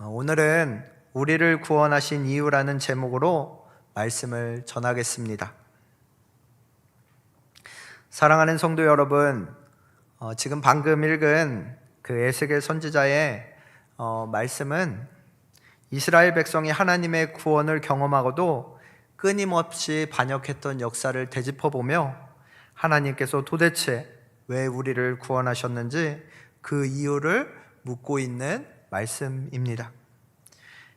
오늘은 우리를 구원하신 이유라는 제목으로 말씀을 전하겠습니다. 사랑하는 성도 여러분, 지금 방금 읽은 그 에스겔 선지자의 말씀은 이스라엘 백성이 하나님의 구원을 경험하고도 끊임없이 반역했던 역사를 되짚어보며 하나님께서 도대체 왜 우리를 구원하셨는지 그 이유를 묻고 있는 말씀입니다.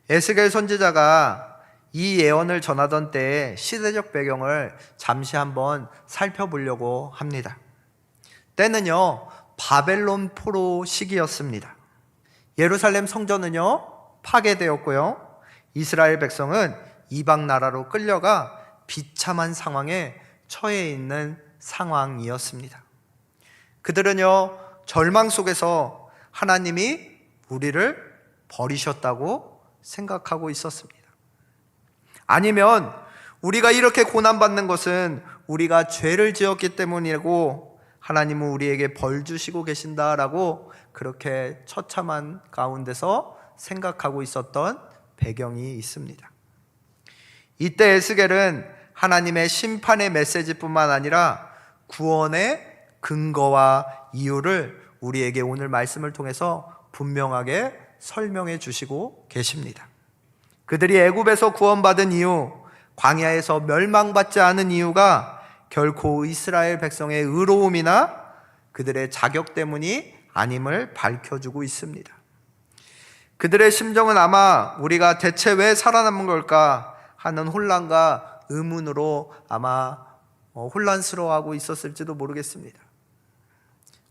에스겔 선지자가 이 예언을 전하던 때의 시대적 배경을 잠시 한번 살펴보려고 합니다. 때는요, 바벨론 포로 시기였습니다. 예루살렘 성전은요, 파괴되었고요, 이스라엘 백성은 이방 나라로 끌려가 비참한 상황에 처해 있는 상황이었습니다. 그들은요, 절망 속에서 하나님이 우리를 버리셨다고 생각하고 있었습니다. 아니면 우리가 이렇게 고난받는 것은 우리가 죄를 지었기 때문이고 하나님은 우리에게 벌 주시고 계신다라고 그렇게 처참한 가운데서 생각하고 있었던 배경이 있습니다. 이때 에스겔은 하나님의 심판의 메시지뿐만 아니라 구원의 근거와 이유를 우리에게 오늘 말씀을 통해서 분명하게 설명해 주시고 계십니다. 그들이 애굽에서 구원받은 이유, 광야에서 멸망받지 않은 이유가 결코 이스라엘 백성의 의로움이나 그들의 자격 때문이 아님을 밝혀주고 있습니다. 그들의 심정은 아마 우리가 대체 왜 살아남은 걸까 하는 혼란과 의문으로 아마 혼란스러워하고 있었을지도 모르겠습니다.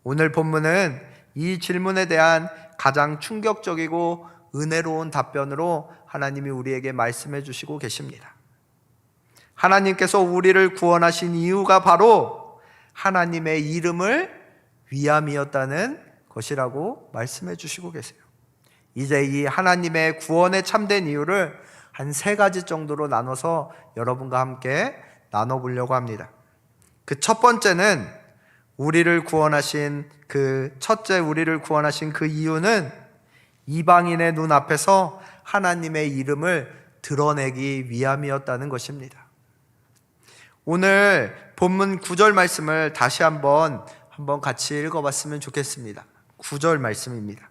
오늘 본문은 이 질문에 대한 가장 충격적이고 은혜로운 답변으로 하나님이 우리에게 말씀해 주시고 계십니다. 하나님께서 우리를 구원하신 이유가 바로 하나님의 이름을 위함이었다는 것이라고 말씀해 주시고 계세요. 이제 이 하나님의 구원에 참된 이유를 한 3가지 정도로 나눠서 여러분과 함께 나눠보려고 합니다. 그 첫 번째는 우리를 구원하신 그 이유는 이방인의 눈앞에서 하나님의 이름을 드러내기 위함이었다는 것입니다. 오늘 본문 9절 말씀을 다시 한번 같이 읽어봤으면 좋겠습니다. 9절 말씀입니다.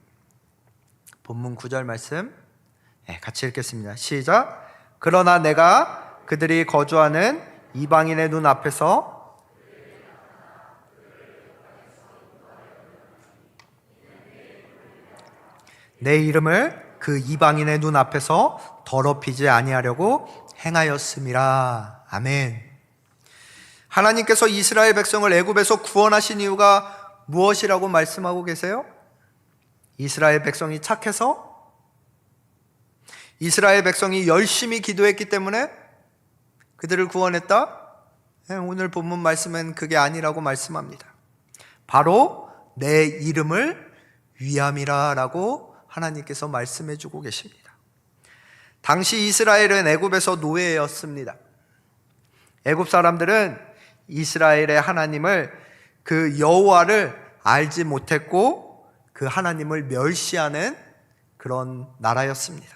본문 9절 말씀 같이 읽겠습니다. 시작. 그러나 내가 그들이 거주하는 이방인의 눈앞에서 내 이름을 그 이방인의 눈앞에서 더럽히지 아니하려고 행하였음이라. 아멘. 하나님께서 이스라엘 백성을 애굽에서 구원하신 이유가 무엇이라고 말씀하고 계세요? 이스라엘 백성이 착해서? 이스라엘 백성이 열심히 기도했기 때문에 그들을 구원했다? 오늘 본문 말씀은 그게 아니라고 말씀합니다. 바로 내 이름을 위함이라 라고 하나님께서 말씀해 주고 계십니다. 당시 이스라엘은 애굽에서 노예였습니다. 애굽 사람들은 이스라엘의 하나님을 그 여호와를 알지 못했고 그 하나님을 멸시하는 그런 나라였습니다.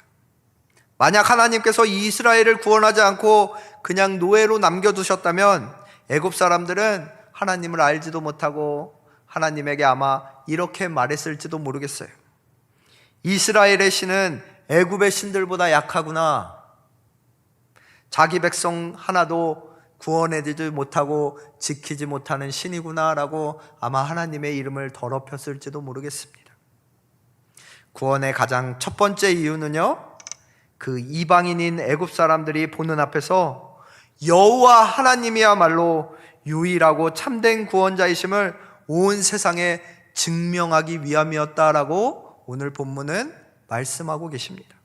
만약 하나님께서 이스라엘을 구원하지 않고 그냥 노예로 남겨두셨다면 애굽 사람들은 하나님을 알지도 못하고 하나님에게 아마 이렇게 말했을지도 모르겠어요. 이스라엘의 신은 애굽의 신들보다 약하구나. 자기 백성 하나도 구원해주지 못하고 지키지 못하는 신이구나 라고 아마 하나님의 이름을 더럽혔을지도 모르겠습니다. 구원의 가장 첫 번째 이유는요, 그 이방인인 애굽 사람들이 보는 앞에서 여호와 하나님이야말로 유일하고 참된 구원자이심을 온 세상에 증명하기 위함이었다라고 오늘 본문은 말씀하고 계십니다.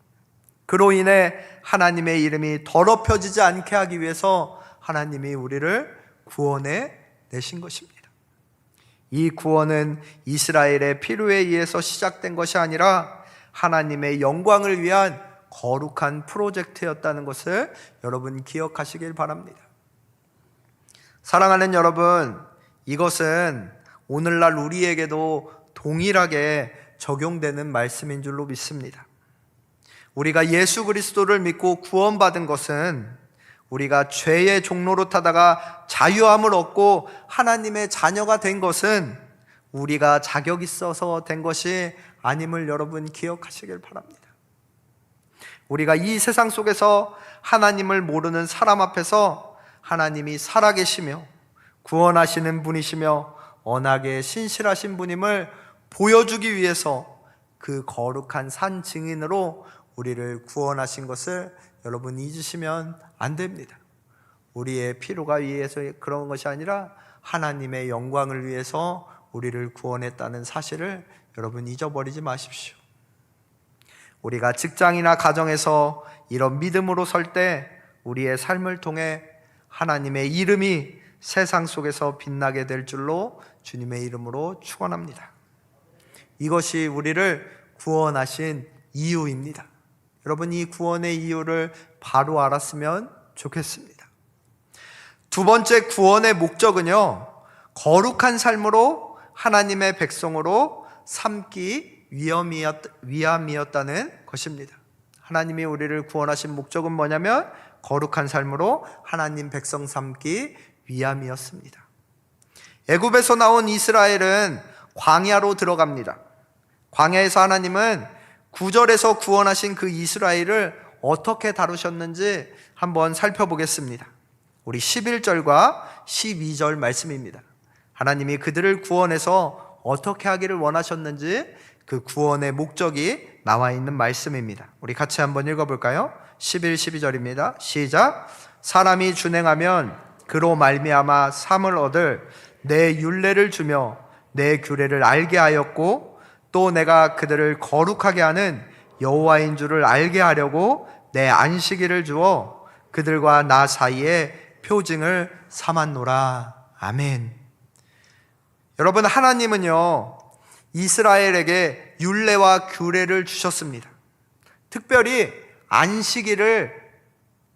그로 인해 하나님의 이름이 더럽혀지지 않게 하기 위해서 하나님이 우리를 구원해 내신 것입니다. 이 구원은 이스라엘의 필요에 의해서 시작된 것이 아니라 하나님의 영광을 위한 거룩한 프로젝트였다는 것을 여러분 기억하시길 바랍니다. 사랑하는 여러분, 이것은 오늘날 우리에게도 동일하게 적용되는 말씀인 줄로 믿습니다. 우리가 예수 그리스도를 믿고 구원받은 것은 우리가 죄의 종로로 타다가 자유함을 얻고 하나님의 자녀가 된 것은 우리가 자격 있어서 된 것이 아님을 여러분 기억하시길 바랍니다. 우리가 이 세상 속에서 하나님을 모르는 사람 앞에서 하나님이 살아계시며 구원하시는 분이시며 언약에 신실하신 분임을 보여주기 위해서 그 거룩한 산 증인으로 우리를 구원하신 것을 여러분 잊으시면 안 됩니다. 우리의 필요가 위해서 그런 것이 아니라 하나님의 영광을 위해서 우리를 구원했다는 사실을 여러분 잊어버리지 마십시오. 우리가 직장이나 가정에서 이런 믿음으로 설 때 우리의 삶을 통해 하나님의 이름이 세상 속에서 빛나게 될 줄로 주님의 이름으로 축원합니다. 이것이 우리를 구원하신 이유입니다. 여러분, 이 구원의 이유를 바로 알았으면 좋겠습니다. 두 번째 구원의 목적은요, 거룩한 삶으로 하나님의 백성으로 삼기 위함이었다는 것입니다. 하나님이 우리를 구원하신 목적은 뭐냐면 거룩한 삶으로 하나님 백성 삼기 위함이었습니다. 애굽에서 나온 이스라엘은 광야로 들어갑니다. 광야에서 하나님은 구절에서 구원하신 그 이스라엘을 어떻게 다루셨는지 한번 살펴보겠습니다. 우리 11절과 12절 말씀입니다. 하나님이 그들을 구원해서 어떻게 하기를 원하셨는지 그 구원의 목적이 나와 있는 말씀입니다. 우리 같이 한번 읽어볼까요? 11, 12절입니다. 시작. 사람이 준행하면 그로 말미암아 삶을 얻을 내 율례를 주며 내 규례를 알게 하였고 또 내가 그들을 거룩하게 하는 여호와인 줄을 알게 하려고 내 안식일을 주어 그들과 나 사이에 표징을 삼았노라. 아멘. 여러분, 하나님은요 이스라엘에게 율례와 규례를 주셨습니다. 특별히 안식일을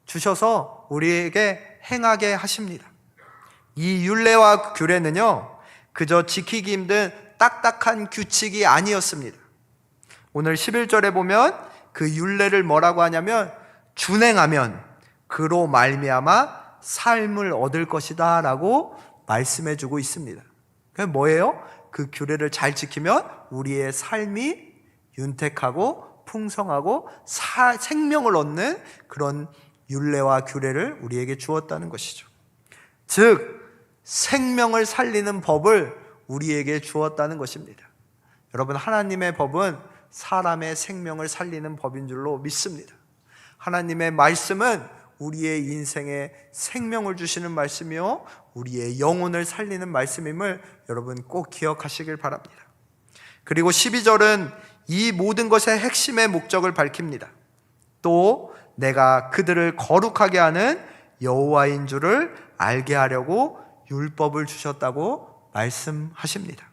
주셔서 우리에게 행하게 하십니다. 이 율례와 규례는요 그저 지키기 힘든 딱딱한 규칙이 아니었습니다. 오늘 11절에 보면 그 율례를 뭐라고 하냐면 준행하면 그로 말미암아 삶을 얻을 것이다 라고 말씀해 주고 있습니다. 그게 뭐예요? 그 규례를 잘 지키면 우리의 삶이 윤택하고 풍성하고 생명을 얻는 그런 율례와 규례를 우리에게 주었다는 것이죠. 즉 생명을 살리는 법을 우리에게 주었다는 것입니다. 여러분, 하나님의 법은 사람의 생명을 살리는 법인 줄로 믿습니다. 하나님의 말씀은 우리의 인생에 생명을 주시는 말씀이요 우리의 영혼을 살리는 말씀임을 여러분 꼭 기억하시길 바랍니다. 그리고 12절은 이 모든 것의 핵심의 목적을 밝힙니다. 또 내가 그들을 거룩하게 하는 여호와인 줄을 알게 하려고 율법을 주셨다고 말씀하십니다.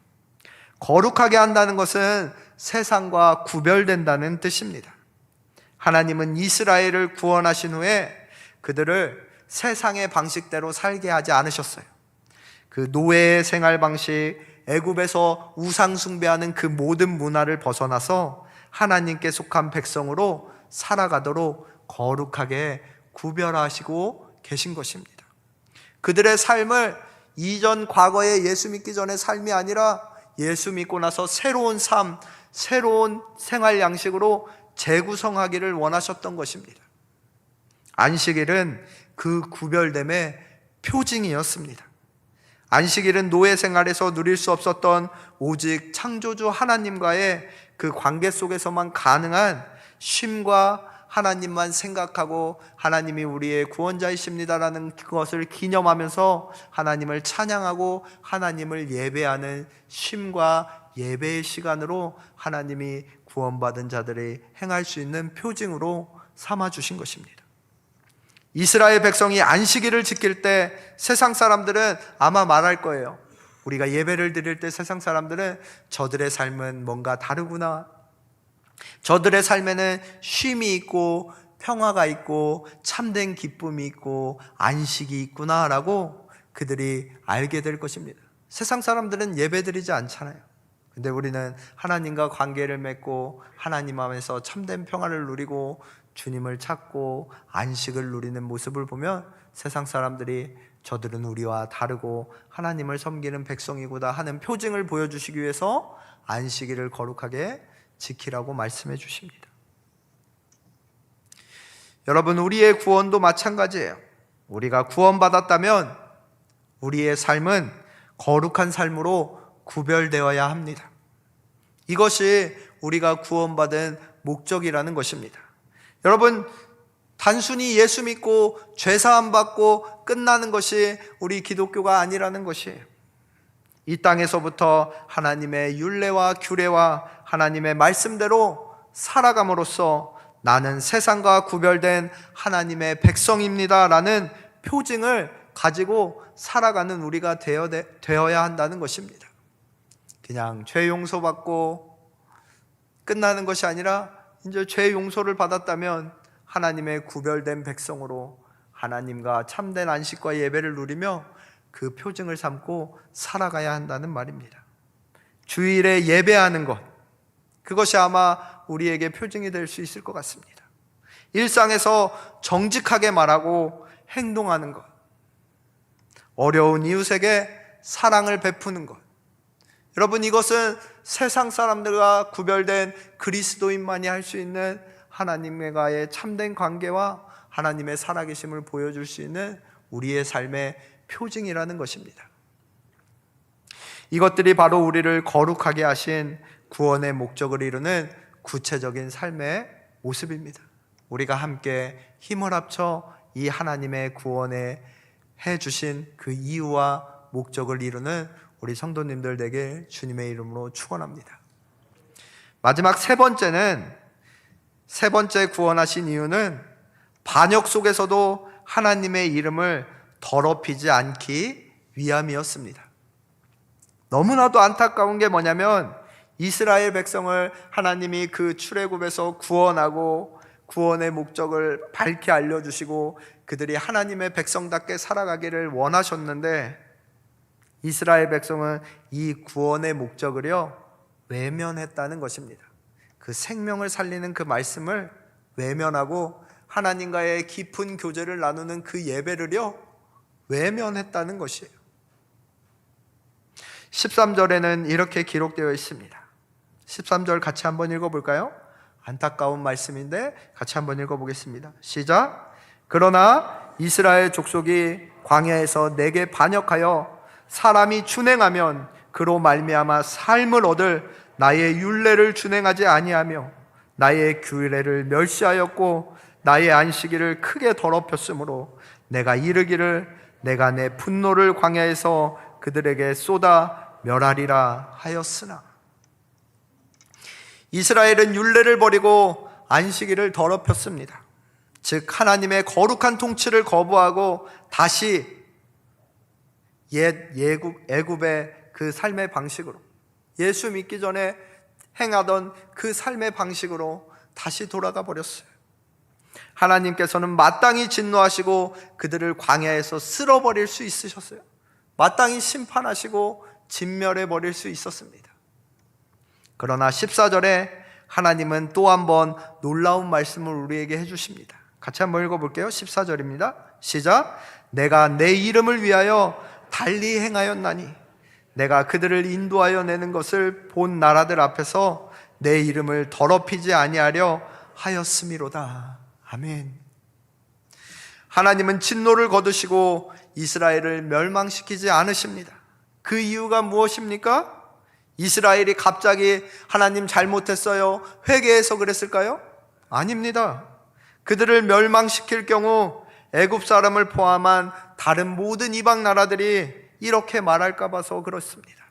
거룩하게 한다는 것은 세상과 구별된다는 뜻입니다. 하나님은 이스라엘을 구원하신 후에 그들을 세상의 방식대로 살게 하지 않으셨어요. 그 노예의 생활 방식, 애굽에서 우상 숭배하는 그 모든 문화를 벗어나서 하나님께 속한 백성으로 살아가도록 거룩하게 구별하시고 계신 것입니다. 그들의 삶을 이전 과거에 예수 믿기 전의 삶이 아니라 예수 믿고 나서 새로운 삶, 새로운 생활 양식으로 재구성하기를 원하셨던 것입니다. 안식일은 그 구별됨의 표징이었습니다. 안식일은 노예 생활에서 누릴 수 없었던 오직 창조주 하나님과의 그 관계 속에서만 가능한 쉼과 하나님만 생각하고 하나님이 우리의 구원자이십니다라는 그것을 기념하면서 하나님을 찬양하고 하나님을 예배하는 쉼과 예배의 시간으로 하나님이 구원받은 자들이 행할 수 있는 표징으로 삼아주신 것입니다. 이스라엘 백성이 안식일을 지킬 때 세상 사람들은 아마 말할 거예요. 우리가 예배를 드릴 때 세상 사람들은 저들의 삶은 뭔가 다르구나. 저들의 삶에는 쉼이 있고 평화가 있고 참된 기쁨이 있고 안식이 있구나라고 그들이 알게 될 것입니다. 세상 사람들은 예배 드리지 않잖아요. 근데 우리는 하나님과 관계를 맺고 하나님 안에서 참된 평안을 누리고 주님을 찾고 안식을 누리는 모습을 보면 세상 사람들이 저들은 우리와 다르고 하나님을 섬기는 백성이구나 하는 표징을 보여주시기 위해서 안식일을 거룩하게 지키라고 말씀해 주십니다. 여러분, 우리의 구원도 마찬가지예요. 우리가 구원받았다면 우리의 삶은 거룩한 삶으로 구별되어야 합니다. 이것이 우리가 구원받은 목적이라는 것입니다. 여러분, 단순히 예수 믿고 죄사함 받고 끝나는 것이 우리 기독교가 아니라는 것이에요. 이 땅에서부터 하나님의 율례와 규례와 하나님의 말씀대로 살아감으로써 나는 세상과 구별된 하나님의 백성입니다 라는 표징을 가지고 살아가는 우리가 되어야 한다는 것입니다. 그냥 죄 용서받고 끝나는 것이 아니라 이제 죄 용서를 받았다면 하나님의 구별된 백성으로 하나님과 참된 안식과 예배를 누리며 그 표징을 삼고 살아가야 한다는 말입니다. 주일에 예배하는 것, 그것이 아마 우리에게 표징이 될 수 있을 것 같습니다. 일상에서 정직하게 말하고 행동하는 것, 어려운 이웃에게 사랑을 베푸는 것, 여러분, 이것은 세상 사람들과 구별된 그리스도인만이 할 수 있는 하나님과의 참된 관계와 하나님의 살아계심을 보여줄 수 있는 우리의 삶의 표징이라는 것입니다. 이것들이 바로 우리를 거룩하게 하신 구원의 목적을 이루는 구체적인 삶의 모습입니다. 우리가 함께 힘을 합쳐 이 하나님의 구원에 해주신 그 이유와 목적을 이루는 우리 성도님들 되게 주님의 이름으로 축원합니다. 마지막 세 번째 구원하신 이유는 반역 속에서도 하나님의 이름을 더럽히지 않기 위함이었습니다. 너무나도 안타까운 게 뭐냐면 이스라엘 백성을 하나님이 그 출애굽에서 구원하고 구원의 목적을 밝히 알려주시고 그들이 하나님의 백성답게 살아가기를 원하셨는데 이스라엘 백성은 이 구원의 목적을요 외면했다는 것입니다. 그 생명을 살리는 그 말씀을 외면하고 하나님과의 깊은 교제를 나누는 그 예배를요 외면했다는 것이에요. 13절에는 이렇게 기록되어 있습니다. 13절 같이 한번 읽어볼까요? 안타까운 말씀인데 같이 한번 읽어보겠습니다. 시작. 그러나 이스라엘 족속이 광야에서 내게 반역하여 사람이 준행하면 그로 말미암아 삶을 얻을 나의 율례를 준행하지 아니하며 나의 규례를 멸시하였고 나의 안식일을 크게 더럽혔으므로 내가 이르기를 내가 내 분노를 광야에서 그들에게 쏟아 멸하리라 하였으나. 이스라엘은 율례를 버리고 안식일을 더럽혔습니다. 즉 하나님의 거룩한 통치를 거부하고 다시 옛 애굽의 그 삶의 방식으로, 예수 믿기 전에 행하던 그 삶의 방식으로 다시 돌아가 버렸어요. 하나님께서는 마땅히 진노하시고 그들을 광야에서 쓸어버릴 수 있으셨어요. 마땅히 심판하시고 진멸해 버릴 수 있었습니다. 그러나 14절에 하나님은 또 한 번 놀라운 말씀을 우리에게 해주십니다. 같이 한번 읽어볼게요. 14절입니다. 시작. 내가 내 이름을 위하여 달리 행하였나니 내가 그들을 인도하여 내는 것을 본 나라들 앞에서 내 이름을 더럽히지 아니하려 하였음이로다. 아멘. 하나님은 진노를 거두시고 이스라엘을 멸망시키지 않으십니다. 그 이유가 무엇입니까? 이스라엘이 갑자기 하나님 잘못했어요 회개해서 그랬을까요? 아닙니다. 그들을 멸망시킬 경우 애굽 사람을 포함한 다른 모든 이방 나라들이 이렇게 말할까 봐서 그렇습니다.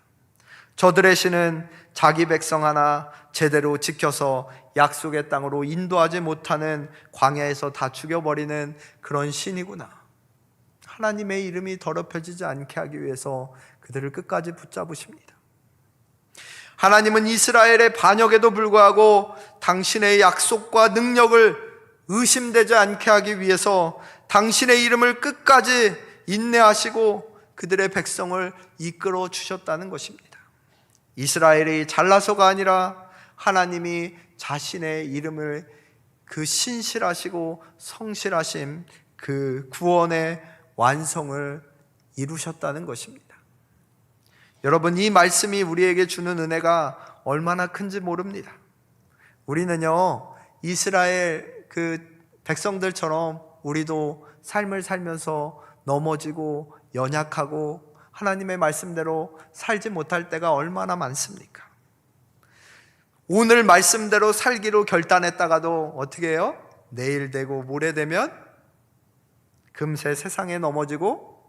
저들의 신은 자기 백성 하나 제대로 지켜서 약속의 땅으로 인도하지 못하는 광야에서 다 죽여버리는 그런 신이구나. 하나님의 이름이 더럽혀지지 않게 하기 위해서 그들을 끝까지 붙잡으십니다. 하나님은 이스라엘의 반역에도 불구하고 당신의 약속과 능력을 의심되지 않게 하기 위해서 당신의 이름을 끝까지 인내하시고 그들의 백성을 이끌어 주셨다는 것입니다. 이스라엘이 잘나서가 아니라 하나님이 자신의 이름을 그 신실하시고 성실하심 그 구원의 완성을 이루셨다는 것입니다. 여러분, 이 말씀이 우리에게 주는 은혜가 얼마나 큰지 모릅니다. 우리는요, 이스라엘 그 백성들처럼 우리도 삶을 살면서 넘어지고 연약하고 하나님의 말씀대로 살지 못할 때가 얼마나 많습니까? 오늘 말씀대로 살기로 결단했다가도 어떻게 해요? 내일 되고 모레 되면 금세 세상에 넘어지고,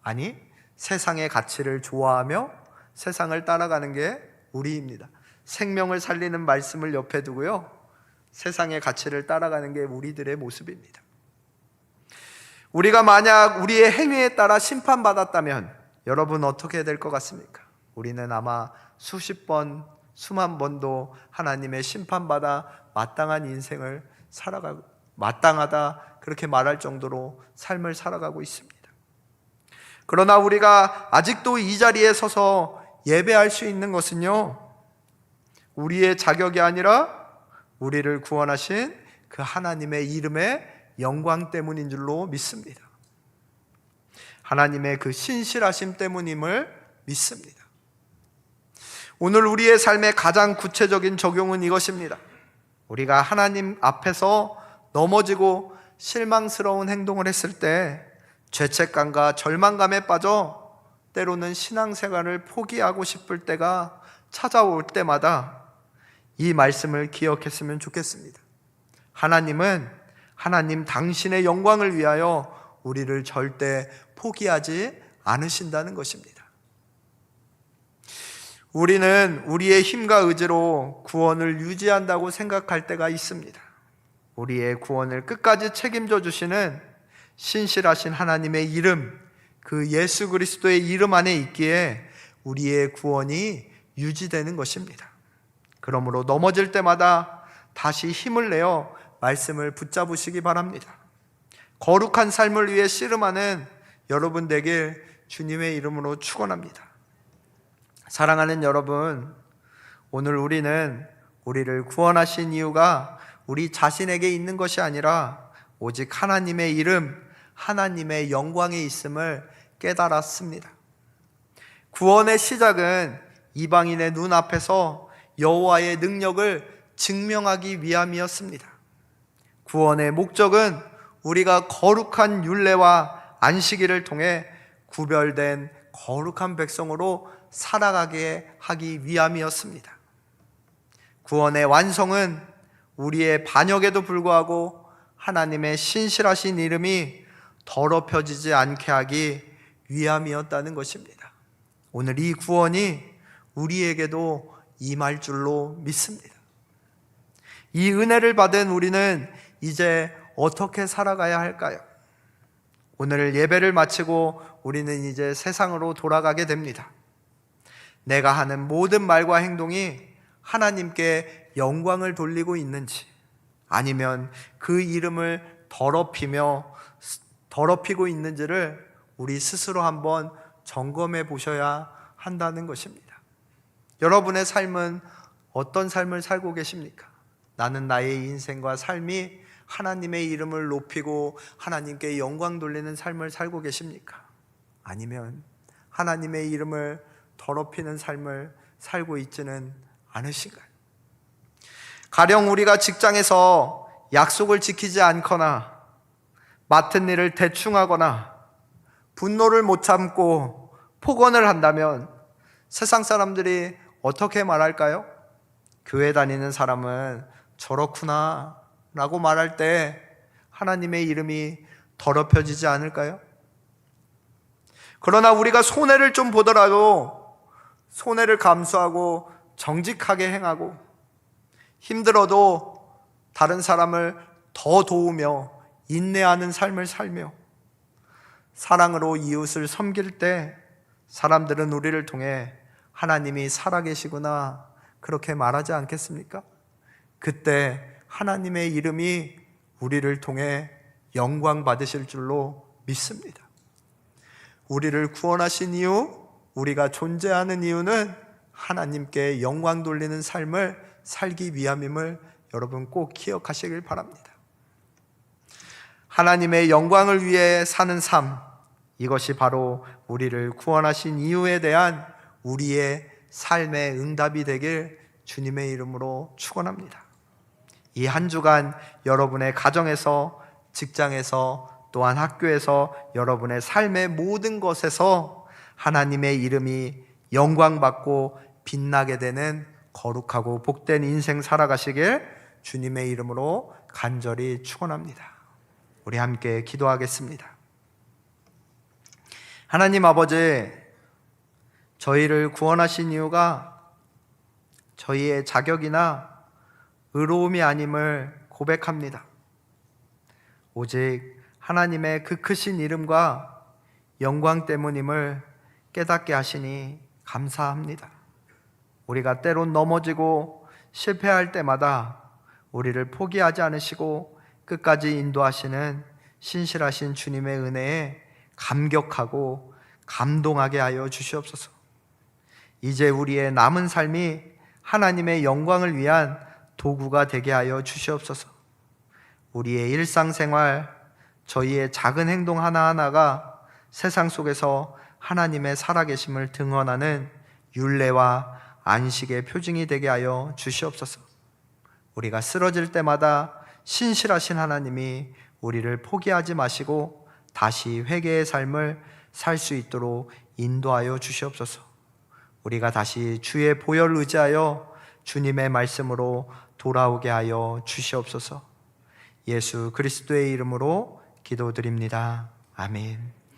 아니, 세상의 가치를 좋아하며 세상을 따라가는 게 우리입니다. 생명을 살리는 말씀을 옆에 두고요, 세상의 가치를 따라가는 게 우리들의 모습입니다. 우리가 만약 우리의 행위에 따라 심판받았다면 여러분 어떻게 될 것 같습니까? 우리는 아마 수십 번, 수만 번도 하나님의 심판받아 마땅한 인생을 살아가고, 마땅하다 그렇게 말할 정도로 삶을 살아가고 있습니다. 그러나 우리가 아직도 이 자리에 서서 예배할 수 있는 것은요, 우리의 자격이 아니라 우리를 구원하신 그 하나님의 이름의 영광 때문인 줄로 믿습니다. 하나님의 그 신실하심 때문임을 믿습니다. 오늘 우리의 삶의 가장 구체적인 적용은 이것입니다. 우리가 하나님 앞에서 넘어지고 실망스러운 행동을 했을 때 죄책감과 절망감에 빠져 때로는 신앙생활을 포기하고 싶을 때가 찾아올 때마다 이 말씀을 기억했으면 좋겠습니다. 하나님은 하나님 당신의 영광을 위하여 우리를 절대 포기하지 않으신다는 것입니다. 우리는 우리의 힘과 의지로 구원을 유지한다고 생각할 때가 있습니다. 우리의 구원을 끝까지 책임져 주시는 신실하신 하나님의 이름, 그 예수 그리스도의 이름 안에 있기에 우리의 구원이 유지되는 것입니다. 그러므로 넘어질 때마다 다시 힘을 내어 말씀을 붙잡으시기 바랍니다. 거룩한 삶을 위해 씨름하는 여러분 되길 주님의 이름으로 축원합니다. 사랑하는 여러분, 오늘 우리는 우리를 구원하신 이유가 우리 자신에게 있는 것이 아니라 오직 하나님의 이름, 하나님의 영광에 있음을 깨달았습니다. 구원의 시작은 이방인의 눈앞에서 여호와의 능력을 증명하기 위함이었습니다. 구원의 목적은 우리가 거룩한 율례와 안식일을 통해 구별된 거룩한 백성으로 살아가게 하기 위함이었습니다. 구원의 완성은 우리의 반역에도 불구하고 하나님의 신실하신 이름이 더럽혀지지 않게 하기 위함이었다는 것입니다. 오늘 이 구원이 우리에게도 임할 줄로 믿습니다. 이 은혜를 받은 우리는 이제 어떻게 살아가야 할까요? 오늘 예배를 마치고 우리는 이제 세상으로 돌아가게 됩니다. 내가 하는 모든 말과 행동이 하나님께 영광을 돌리고 있는지, 아니면 그 이름을 더럽히고 있는지를 우리 스스로 한번 점검해 보셔야 한다는 것입니다. 여러분의 삶은 어떤 삶을 살고 계십니까? 나는 나의 인생과 삶이 하나님의 이름을 높이고 하나님께 영광 돌리는 삶을 살고 계십니까? 아니면 하나님의 이름을 더럽히는 삶을 살고 있지는 않으신가요? 가령 우리가 직장에서 약속을 지키지 않거나 맡은 일을 대충 하거나 분노를 못 참고 폭언을 한다면 세상 사람들이 어떻게 말할까요? 교회 다니는 사람은 저렇구나 라고 말할 때 하나님의 이름이 더럽혀지지 않을까요? 그러나 우리가 손해를 좀 보더라도 손해를 감수하고 정직하게 행하고 힘들어도 다른 사람을 더 도우며 인내하는 삶을 살며 사랑으로 이웃을 섬길 때 사람들은 우리를 통해 하나님이 살아계시구나 그렇게 말하지 않겠습니까? 그때 하나님의 이름이 우리를 통해 영광 받으실 줄로 믿습니다. 우리를 구원하신 이유, 우리가 존재하는 이유는 하나님께 영광 돌리는 삶을 살기 위함임을 여러분 꼭 기억하시길 바랍니다. 하나님의 영광을 위해 사는 삶, 이것이 바로 우리를 구원하신 이유에 대한 우리의 삶의 응답이 되길 주님의 이름으로 축원합니다. 이 한 주간 여러분의 가정에서, 직장에서, 또한 학교에서, 여러분의 삶의 모든 것에서 하나님의 이름이 영광받고 빛나게 되는 거룩하고 복된 인생 살아가시길 주님의 이름으로 간절히 축원합니다. 우리 함께 기도하겠습니다. 하나님 아버지, 저희를 구원하신 이유가 저희의 자격이나 의로움이 아님을 고백합니다. 오직 하나님의 그 크신 이름과 영광 때문임을 깨닫게 하시니 감사합니다. 우리가 때론 넘어지고 실패할 때마다 우리를 포기하지 않으시고 끝까지 인도하시는 신실하신 주님의 은혜에 감격하고 감동하게 하여 주시옵소서. 이제 우리의 남은 삶이 하나님의 영광을 위한 도구가 되게 하여 주시옵소서. 우리의 일상생활, 저희의 작은 행동 하나하나가 세상 속에서 하나님의 살아계심을 등언하는 율례와 안식의 표징이 되게 하여 주시옵소서. 우리가 쓰러질 때마다 신실하신 하나님이 우리를 포기하지 마시고 다시 회개의 삶을 살 수 있도록 인도하여 주시옵소서. 우리가 다시 주의 보혈을 의지하여 주님의 말씀으로 돌아오게 하여 주시옵소서. 예수 그리스도의 이름으로 기도드립니다. 아멘.